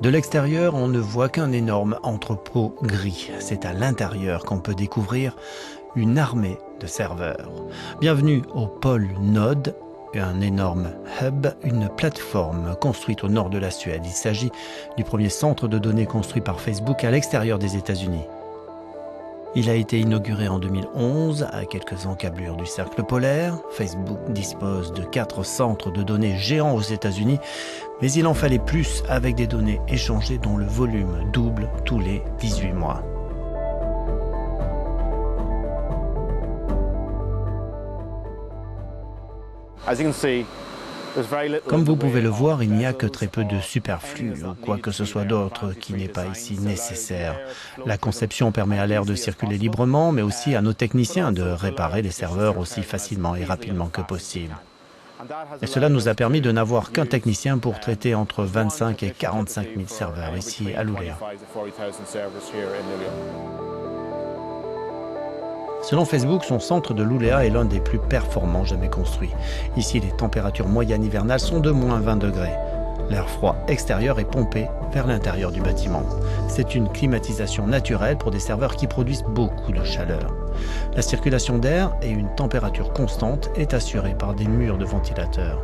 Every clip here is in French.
De l'extérieur, on ne voit qu'un énorme entrepôt gris. C'est à l'intérieur qu'on peut découvrir une armée de serveurs. Bienvenue au pôle Node, un énorme hub, une plateforme construite au nord de la Suède. Il s'agit du premier centre de données construit par Facebook à l'extérieur des États-Unis. Il a été inauguré en 2011 à quelques encablures du cercle polaire. Facebook dispose de 4 centres de données géants aux États-Unis, mais il en fallait plus avec des données échangées dont le volume double tous les 18 mois. Comme vous pouvez le voir, il n'y a que très peu de superflu ou quoi que ce soit d'autre qui n'est pas ici nécessaire. La conception permet à l'air de circuler librement, mais aussi à nos techniciens de réparer les serveurs aussi facilement et rapidement que possible. Et cela nous a permis de n'avoir qu'un technicien pour traiter entre 25 et 45 000 serveurs ici à Luleå. Selon Facebook, son centre de Luleå est l'un des plus performants jamais construits. Ici, les températures moyennes hivernales sont de moins 20 degrés. L'air froid extérieur est pompé vers l'intérieur du bâtiment. C'est une climatisation naturelle pour des serveurs qui produisent beaucoup de chaleur. La circulation d'air et une température constante est assurée par des murs de ventilateurs.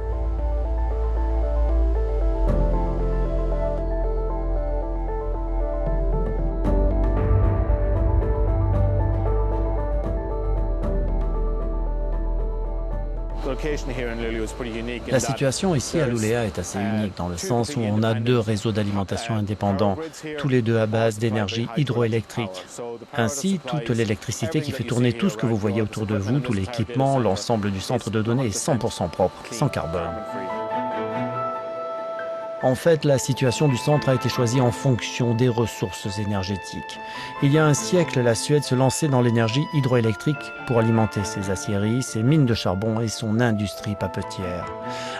La situation ici à Luleå est assez unique dans le sens où on a 2 réseaux d'alimentation indépendants, tous les 2 à base d'énergie hydroélectrique. Ainsi, toute l'électricité qui fait tourner tout ce que vous voyez autour de vous, tout l'équipement, l'ensemble du centre de données est 100% propre, sans carbone. En fait, la situation du centre a été choisie en fonction des ressources énergétiques. Il y a un siècle, la Suède se lançait dans l'énergie hydroélectrique pour alimenter ses aciéries, ses mines de charbon et son industrie papetière.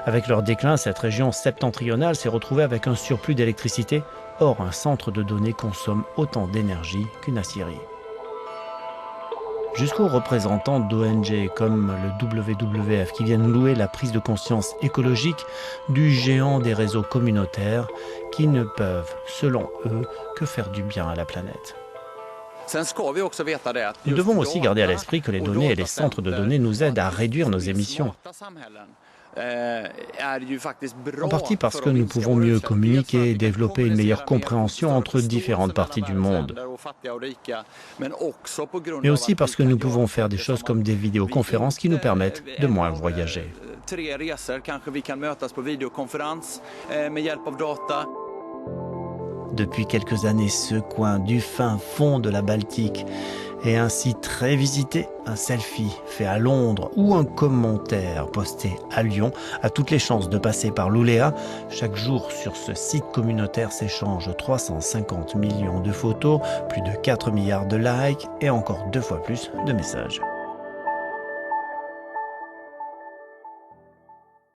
Avec leur déclin, cette région septentrionale s'est retrouvée avec un surplus d'électricité. Or, un centre de données consomme autant d'énergie qu'une aciérie. Jusqu'aux représentants d'ONG comme le WWF qui viennent louer la prise de conscience écologique du géant des réseaux communautaires qui ne peuvent, selon eux, que faire du bien à la planète. Nous devons aussi garder à l'esprit que les données et les centres de données nous aident à réduire nos émissions. En partie parce que nous pouvons mieux communiquer et développer une meilleure compréhension entre différentes parties du monde. Mais aussi parce que nous pouvons faire des choses comme des vidéoconférences qui nous permettent de moins voyager. Depuis quelques années, ce coin du fin fond de la Baltique est ainsi très visité. Un selfie fait à Londres ou un commentaire posté à Lyon a toutes les chances de passer par Luleå. Chaque jour sur ce site communautaire s'échangent 350 millions de photos, plus de 4 milliards de likes et encore 2 fois plus de messages.